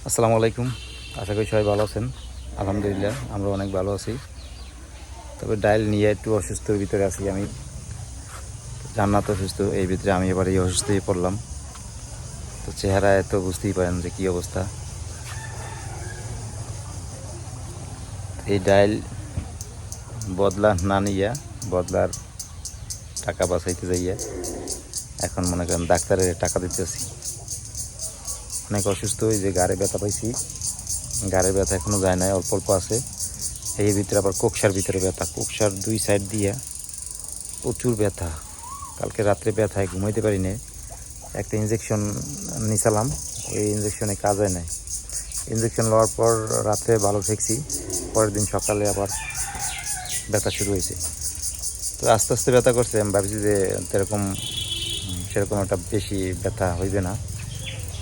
আসসালামু আলাইকুম। আশা করি সবাই ভালো আছেন। আলহামদুলিল্লাহ আমরা অনেক ভালো আছি। তবে ডাইল নিয়ে একটু অসুস্থর ভিতরে আছি আমি। জান্নাত অসুস্থ, এই ভিতরে আমি এবার এই অসুস্থ হয়ে পড়লাম। তো চেহারা এত বুঝতেই পারেন যে কী অবস্থা। এই ডাইল বদলা না নিয়া বদলার টাকা বাঁচাইতে যাইয়া এখন মনে করেন ডাক্তারের টাকা দিতেছি। অনেক অসুস্থ, এই যে গাড়ে ব্যথা পাইছি, গাড়ের ব্যথা এখনও যায় নাই, অল্প অল্প আছে। এই ভিতরে আবার কোকসার ভিতরে ব্যথা, কোকসার দুই সাইড দিয়া প্রচুর ব্যথা। কালকে রাত্রে ব্যথায় ঘুমাইতে পারি না। একটা ইঞ্জেকশন নিছিলাম, ওই ইঞ্জেকশনে কাজ হয় নাই। ইঞ্জেকশন লওয়ার পর রাত্রে ভালো ঠেকছি, পরের দিন সকালে আবার ব্যথা শুরু হয়েছে। তো আস্তে আস্তে ব্যথা করছে, আমি ভাবছি যে সেরকম একটা বেশি ব্যথা হইবে না।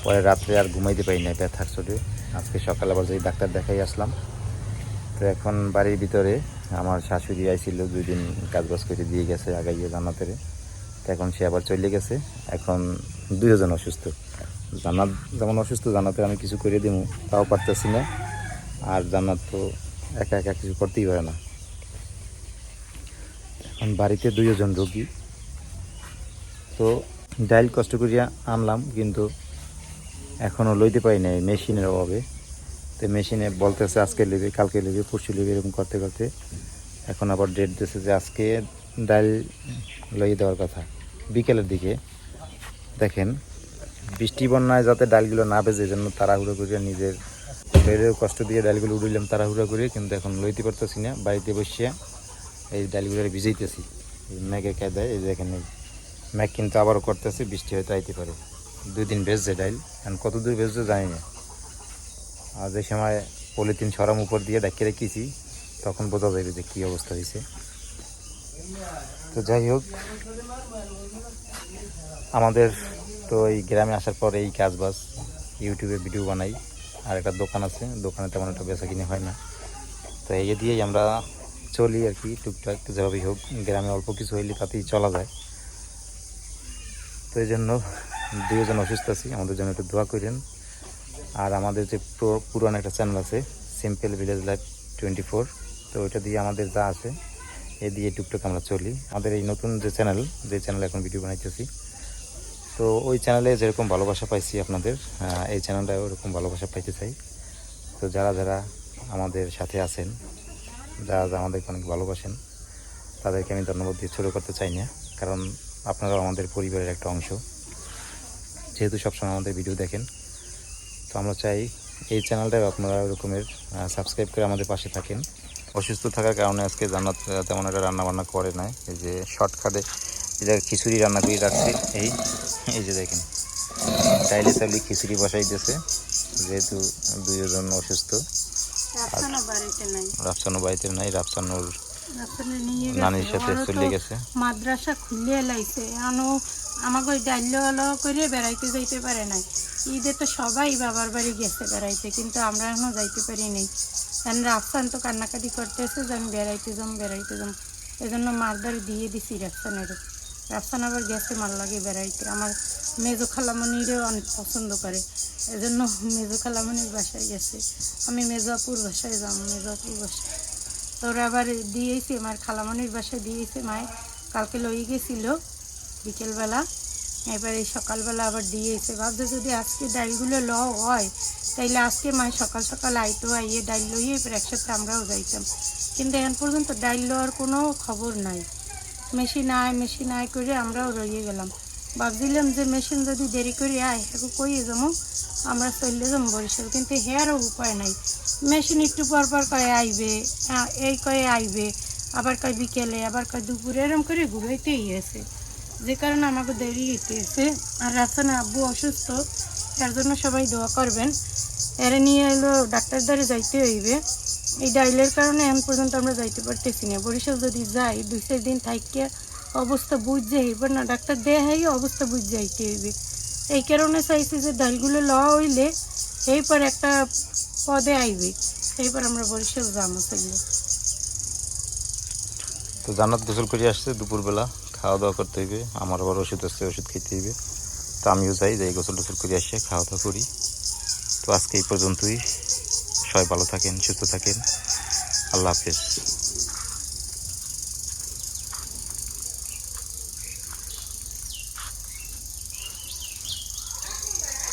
পরে রাত্রে আর ঘুমাইতে পারি না ব্যথার চোটে। আজকে সকালে আবার যদি ডাক্তার দেখাই আসলাম। তো এখন বাড়ির ভিতরে আমার শাশুড়ি আইছিল, 2 দিন কাজবাজ করে দিয়ে গেছে আগাইয়ে জান্নাতের। তো এখন সে আবার চলে গেছে। এখন 2 জন অসুস্থ। জান্নাত যেমন অসুস্থ, জান্নাতের আমি কিছু করে দিব তাও পারতেছি না। আর জান্নাত তো একা একা কিছু করতেই পারে না। এখন বাড়িতে 2 জন রোগী। তো ডাইল কষ্ট করিয়া আনলাম, কিন্তু এখনও লইতে পারি না মেশিনের অভাবে। তো মেশিনে বলতেছে আজকে নেবে, কালকে নেবে, পরশু নেবে, এরকম করতে করতে এখন আবার ডেট দিয়েছে যে আজকে ডাইল লইয়ে দেওয়ার কথা বিকেলের দিকে। দেখেন বৃষ্টি বন্যায় যাতে ডালগুলো না বেজে, জন্য তাড়াহুড়ো করে নিজের শরীরের কষ্ট দিয়ে ডালগুলো উড়িলাম তাড়াহুড়ো করে, কিন্তু এখন লইতে পারতেছি না। বাড়িতে বসিয়া এই ডালগুলো ভিজাইতেছি এই ম্যাগের কায়দায়। এই দেখেন এই ম্যাগ কিন্তু আবারও করতেছে, বৃষ্টি হয়তো আইতে পারে। 2 দিন ভেজছে ডাইল, এখন কত দূর ভেজছে জানি না। আর যে সময় পলিথিন সরাম উপর দিয়ে ডাকিয়ে রেখেছি, তখন বোঝা যাবে যে কী অবস্থা হয়েছে। তো যাই হোক, আমাদের তো এই গ্রামে আসার পর এই কাজবাজ, ইউটিউবে ভিডিও বানাই। আর একটা দোকান আছে, দোকানে তেমন একটা বেচা কিনে হয় না। তো এই দিয়েই আমরা চলি আর কি, টুকটাক যেভাবেই হোক। গ্রামে অল্প কিছু হইলে তাতেই চলা যায়। তো এই জন্য 2 জন অসুস্থ আছি, আমাদের জন্য একটু দোয়া করেন। আর আমাদের যে পুরান একটা চ্যানেল আছে, সিম্পল ভিলেজ লাইফ 24, তো ওইটা দিয়ে আমাদের যা আছে এ দিয়ে টুকটাক আমরা চলি। আমাদের এই নতুন যে চ্যানেলে এখন ভিডিও বানাইতেছি, তো ওই চ্যানেলে যেরকম ভালোবাসা পাইছি আপনাদের, এই চ্যানেলটায় ওরকম ভালোবাসা পাইতে চাই। তো যারা যারা আমাদের সাথে আছেন, যারা যারা আমাদেরকে অনেক ভালোবাসেন, তাদেরকে আমি ধন্যবাদ দিয়ে ছোটো করতে চাই না, কারণ আপনারাও আমাদের পরিবারের একটা অংশ, যেহেতু সবসময় আমাদের ভিডিও দেখেন। তো আমরা চাই এই চ্যানেলটায় আপনারা ওরকমের সাবস্ক্রাইব করে আমাদের পাশে থাকেন। অসুস্থ থাকার কারণে আজকে জান্নাত তেমন একটা রান্নাবান্না করে নাই। এই যে শর্টকাটে এটা খিচুড়ি রান্না করে রাখছি। এই যে দেখেন চাইলে চাইলে খিচুড়ি বসাই দিয়েছে, যেহেতু 2 জন অসুস্থ। রাফসানো বাড়িতে নাই, রাফসানোর নানির সাথে চলে গেছে। মাদ্রাসা খুলে লাইছে, আমাকে ডাইল করে বেড়াইতে যাইতে পারে নাই। ঈদে তো সবাই বাবার বাড়ি গেছে বেড়াইতে, কিন্তু আমরা এখনো যাইতে পারি নাই। কারণ রাফসান তো কান্নাকাটি করতেছে যে আমি বেড়াইতে যাম। এই জন্য মারদার দিয়ে দিছি রাফসানের। রাফসান আবার গেছে মার লাগে বেড়াইতে। আমার মেজো খালামণিরও অনেক পছন্দ করে, এজন্য মেজো খালামণির বাসায় গেছে। আমি মেজোপুর বাসায় যাম, মেজোপুর বাসায়। তোরা আবার দিয়েছে আমার খালামণির বাসায় দিয়েছে মায়, কালকে লই গেছিল বিকেলবেলা, এবারে সকালবেলা আবার দিয়েছে। ভাবছে যদি আজকে ডাইলগুলো হয় তাইলে আজকে মায় সকাল সকাল আইতো, আইয়ে ডাইল লইয়ে এবার একসাথে আমরাও যাইতাম। কিন্তু এখন পর্যন্ত ডাইল লওয়ার কোনো খবর নাই। মেশিন আয় করে আমরাও রয়ে গেলাম। ভাবছিলাম যে মেশিন যদি দেরি করে আয় এখন কইয়ে যাবো, আমরা চললে যাবো বরিশাল, কিন্তু হেয়ারও উপায় নাই। মেশিন একটু পর কয়ে আইবে, এই কয়ে আইবে, আবার কয় বিকেলে, আবার কয় দুপুরে, এরম করে ঘুরাইতেই আছে, যে কারণে আমাকে দেরি হইতেছে। আর রাফসানের আব্বু অসুস্থ, তার জন্য সবাই দোয়া করবেন। এরা নিয়ে এলো ডাক্তার দ্বারে যাইতে হইবে। এই ডাইলের কারণে এখন পর্যন্ত আমরা যাইতে পারতেছি না। বরিশাল যদি যাই 2-4 দিন থাইকে অবস্থা বুঝতে হইব না, ডাক্তার দেখাই অবস্থা বুঝতে যাইতে হইবে। এই কারণে চাইছি যে ডাইলগুলো লওয়া হইলে এইবার একটা পদে আইবে, এইবার আমরা বরিশাল যাবো চাইলে। তো জান্নাত গোসল করে আসছে দুপুরবেলা, খাওয়া দাওয়া করতে হইবে। আমার আবার ওষুধ আসছে, ওষুধ খেতে হইবে। তো আমিও যাই গোসল টোসল করে আসছে, খাওয়া দাওয়া করি। তো তো আজকে এই পর্যন্তই। সবাই ভালো থাকেন, সুস্থ থাকেন। আল্লাহ হাফেজ।